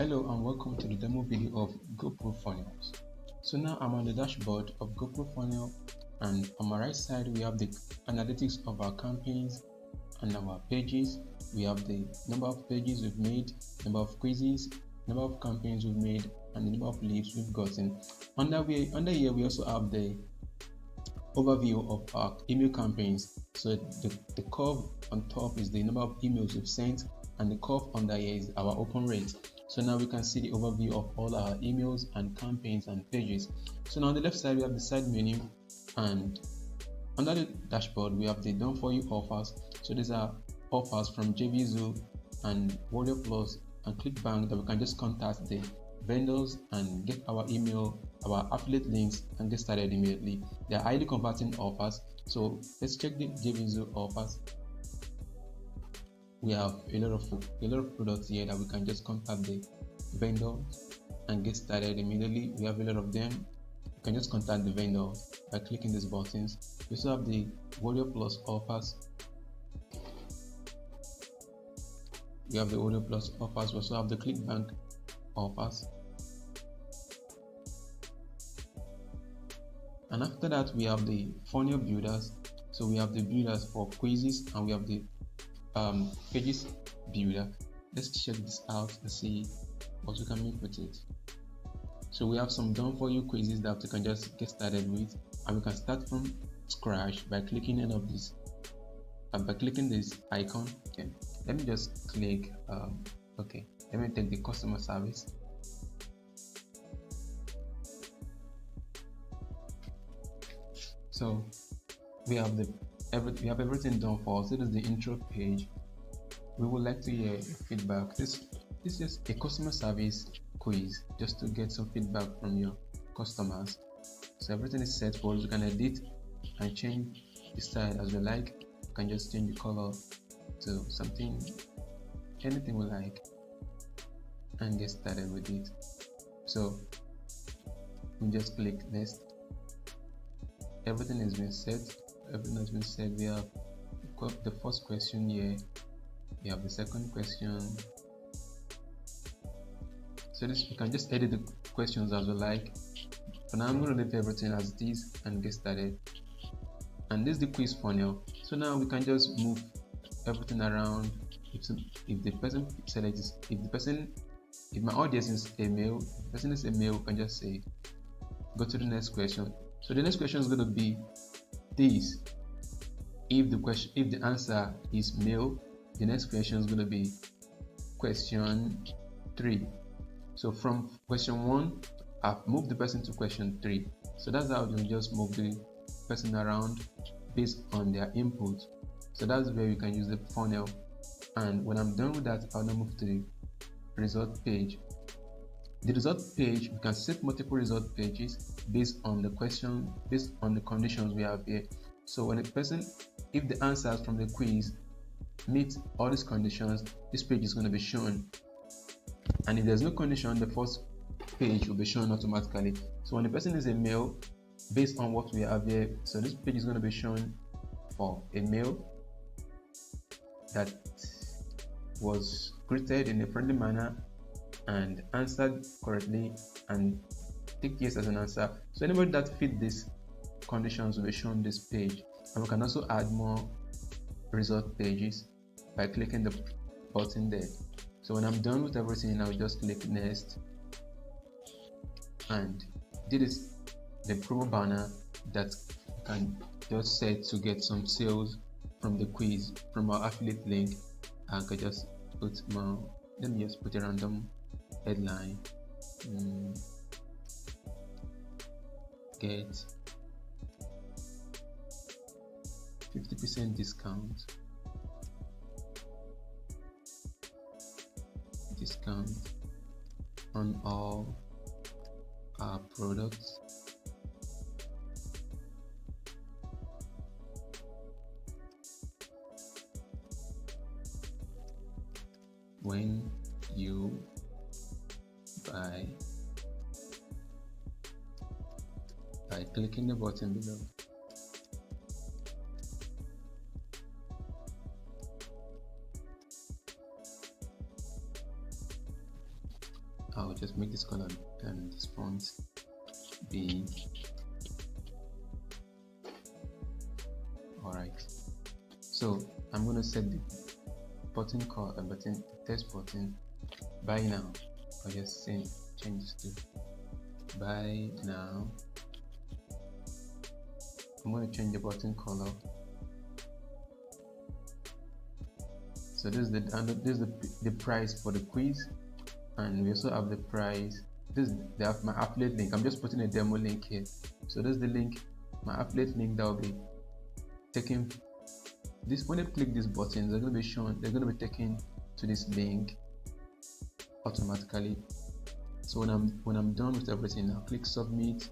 Hello and welcome to the demo video of Goprofunnels. So now I'm on the dashboard of Goprofunnel, and on my right side we have the analytics of our campaigns and our pages. We have the number of pages we've made, number of quizzes, number of campaigns we've made, and the number of leads we've gotten. Under here we also have the overview of our email campaigns. So the curve on top is the number of emails we've sent, and the curve under here is our open rate. So now we can see the overview of all our emails and campaigns and pages. So now on the left side we have the side menu, and under the dashboard we have the done for you offers. So these are offers from JVZoo and Warrior Plus and ClickBank that we can just contact the vendors and get our email, our affiliate links, and get started immediately. They are highly converting offers. So let's check the JVZoo offers. We have a lot of products here that we can just contact the vendor and get started immediately. We have a lot of them. You can just contact the vendor by clicking these buttons. We also have the Warrior Plus offers. We have the Warrior Plus offers. We also have the ClickBank offers. And after that we have the funnel builders. So we have the builders for quizzes, and we have the pages builder. Let's check this out and see what we can make with it. So we have some done for you quizzes that we can just get started with, and we can start from scratch by clicking any of this by clicking this icon. Okay, let me just click okay, let me take the customer service. So we have everything done for us. This is the intro page. We would like to hear feedback. This is a customer service quiz just to get some feedback from your customers. So everything is set for us. You can edit and change the style as you like. You can just change the color to something, anything we like, and get started with it. So we just click next. Everything has been set. We have the first question here. We have the second question. So this, you can just edit the questions as you like. For now, I'm going to leave everything as it is and get started. And this is the quiz funnel. So now we can just move everything around. If the person selects, if my audience is a male, if the person is a male, we can just say go to the next question. So the next question is going to be this. If the answer is male, the next question is going to be question 3. So from question 1, I've moved the person to question 3. So that's how you just move the person around based on their input. So that's where you can use the funnel. And when I'm done with that, I'll now move to the result page. The result page, we can set multiple result pages based on the question, based on the conditions we have here. So when if the answers from the quiz meet all these conditions, this page is going to be shown. And if there's no condition, the first page will be shown automatically. So when the person is a male, based on what we have here, so this page is going to be shown for a male that was greeted in a friendly manner and answered correctly and tick yes as an answer. So anybody that fit these conditions will be shown this page. And we can also add more result pages by clicking the button there. So when I'm done with everything, I'll just click next, and this is the promo banner that you can just set to get some sales from the quiz, from our affiliate link. I can just put let me just put a random headline. Get 50% discount on all our products. When you buy by clicking the button below. I'll just make this color and this font big. Alright, so I'm going to set the button call a button text button buy now. I'll just change this to buy now. I'm going to change the button color. So this is the price for the quiz, and we also have the price. They have my affiliate link. I'm just putting a demo link here. So this is the link, my affiliate link that will be taken. This when they click these buttons, they're going to be shown. They're going to be taken to this link automatically. So when I'm done with everything, I'll click submit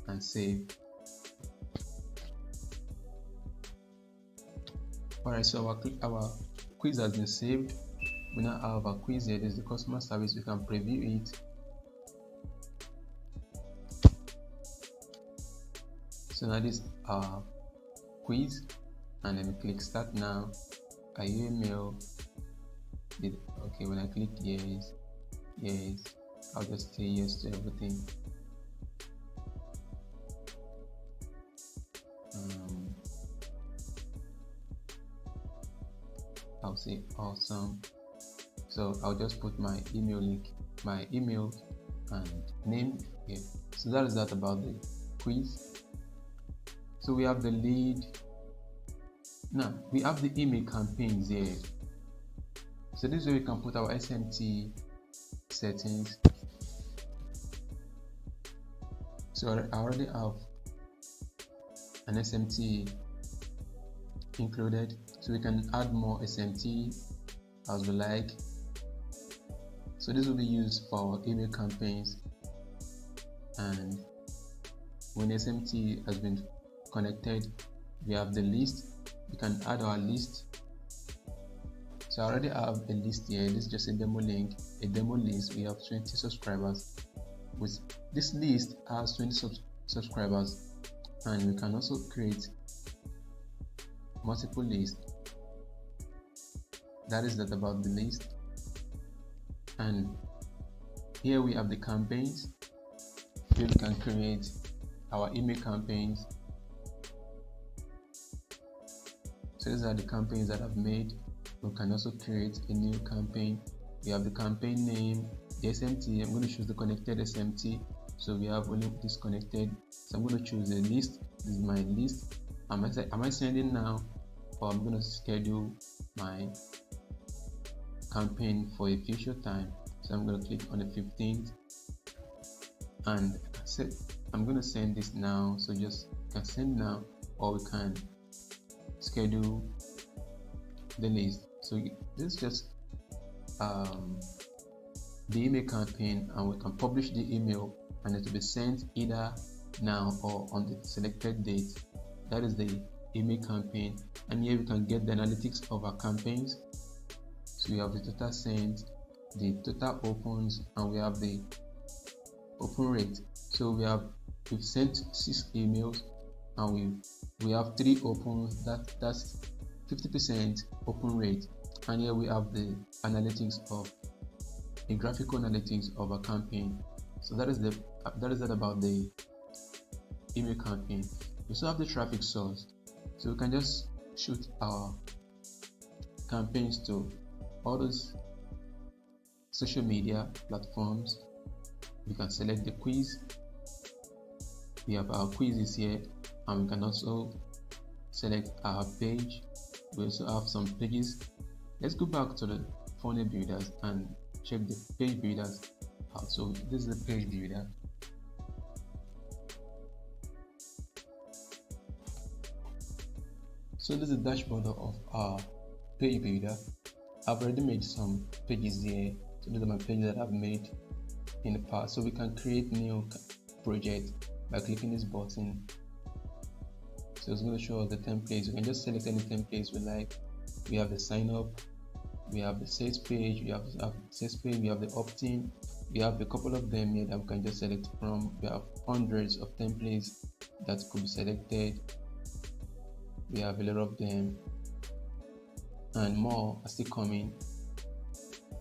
and save. Alright, so our quiz has been saved. We now have our quiz here. This is the customer service. We can preview it. So now this is our quiz, and then we click start now. Are you email? Okay, when I click yes, I'll just say yes to everything. I'll say awesome. So I'll just put my email link, my email and name here. So that is that about the quiz. So we have the lead. Now we have the email campaigns here. So this is where we can put our SMT settings. So I already have an SMT included, so we can add more SMT as we like. So this will be used for our email campaigns, and when SMT has been connected, we have the list. We can add our list. So I already have a list here. This is just a demo link, a demo list. We have 20 subscribers. With this list has 20 subscribers, and we can also create multiple lists. That is that about the list. And here we have the campaigns. Here we can create our email campaigns. So these are the campaigns that I've made. We can also create a new campaign. We have the campaign name, the SMT. I'm going to choose the connected SMT. So we have only this connected. So I'm going to choose a list. This is my list. Am I sending now, or I'm going to schedule my campaign for a future time? So I'm going to click on the 15th, and I'm going to send this now. So just can send now, or we can schedule the list. So this is just the email campaign, and we can publish the email, and it will be sent either now or on the selected date. That is the email campaign. And here we can get the analytics of our campaigns. So we have the total sent, the total opens, and we have the open rate. So we've sent 6 emails, and we have 3 opens. That's 50% open rate. And here we have the analytics of the graphical analytics of a campaign. So that is that about the email campaign. We also have the traffic source. So we can just shoot our campaigns to all those social media platforms. We can select the quiz. We have our quizzes here, and we can also select our page. We also have some pages. Let's go back to the funnel builders and check the page builders out. So this is the page builder. So this is the dashboard of our page builder. I've already made some pages here. So these are my pages that I've made in the past. So we can create new project by clicking this button. So it's going to show us the templates. We can just select any templates we like. We have the sign up, we have the sales page, we have the sales page, we have the opt-in, we have a couple of them here that we can just select from. We have hundreds of templates that could be selected. We have a lot of them, and more are still coming.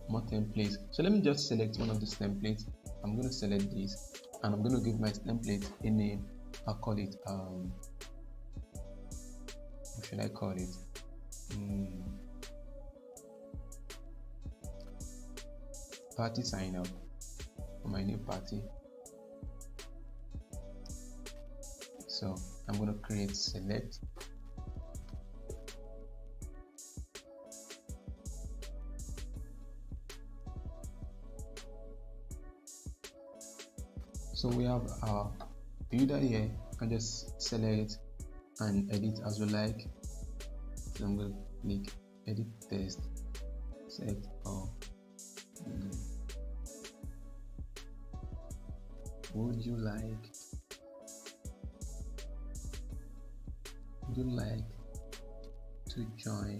more templates. So let me just select one of these templates. I'm going to select this, and I'm going to give my template a name. I'll call it what should I call it? Party sign up for my new party. So I'm going to create select. So we have our builder here. You can just select and edit as you like. So I'm going to click edit text, select all. Would you like to join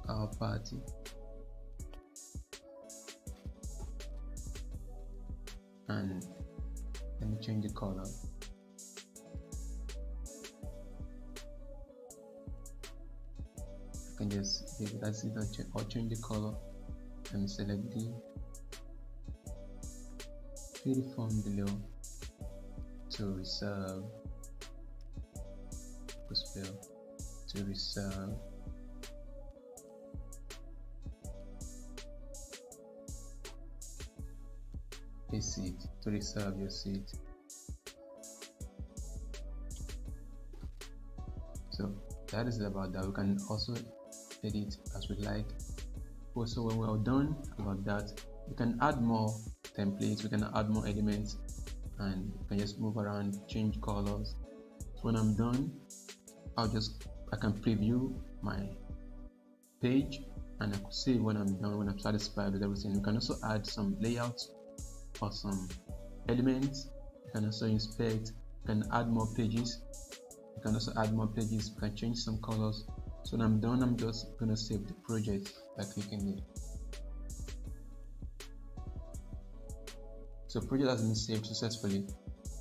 our party? And let me change the color. I can just leave it as it or change the color and select the fill the form below to reserve. To reserve. A seat, to reserve your seat. So that is about that. We can also edit as we like. Also, when we are done about that, we can add more templates, we can add more elements, and we can just move around, change colors. So when I'm done, I can preview my page, and I could save when I'm done, when I'm satisfied with everything. We can also add some layouts or some elements. You can also inspect, you can add more pages, you can also add more pages, you can change some colors. So when I'm done, I'm just gonna save the project by clicking it. So project has been saved successfully.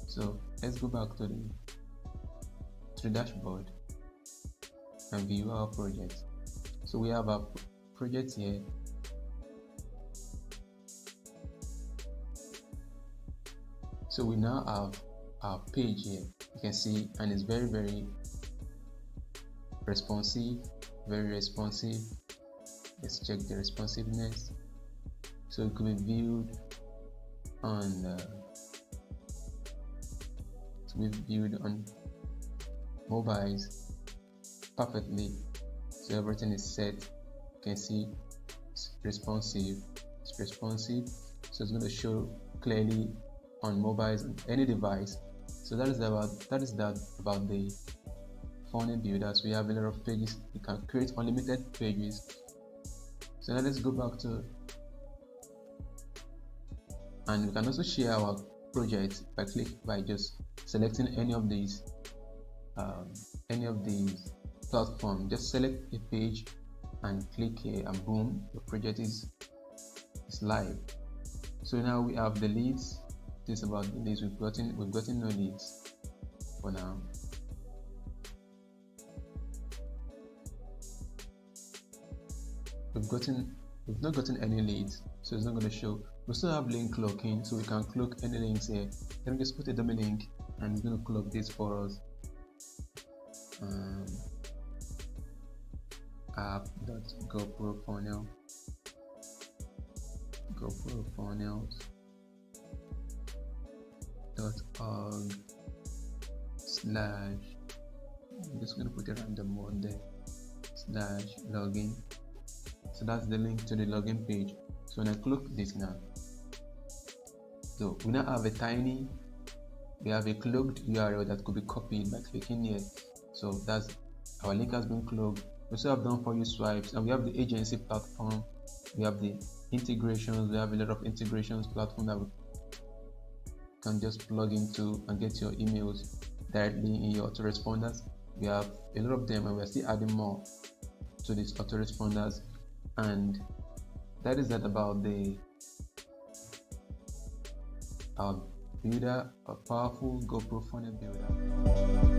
So let's go back to the dashboard and view our project. So we have our project here. So we now have our page here. You can see, and it's very responsive, very responsive. Let's check the responsiveness. So it could be viewed on mobiles perfectly. So everything is set. You can see it's responsive. So it's going to show clearly on mobiles on any device. So that is about the funnel builders. We have a lot of pages. You can create unlimited pages. So now let's go back to, and we can also share our project by just selecting any of these platforms. Just select a page and click here, and boom, the project is live. So now we have the leads. This is about the leads. We've gotten no leads for now. We've not gotten any leads, so it's not going to show. We still have link cloaking, so we can cloak any links here. Let me just put a domain link, and it's going to cloak this for us. App.goprofunnels. GoProfunnels.org/ I'm just going to put a random one there / login. So that's the link to the login page. So when I click this now, so we now have a cloaked URL that could be copied by clicking here. So that's our link has been cloaked. We also have done for you swipes, and we have the agency platform, we have the integrations, we have a lot of integrations platform that we can just plug into and get your emails directly in your autoresponders. We have a lot of them, and we're still adding more to these autoresponders. And that is about our builder, a powerful GoPro funnel builder.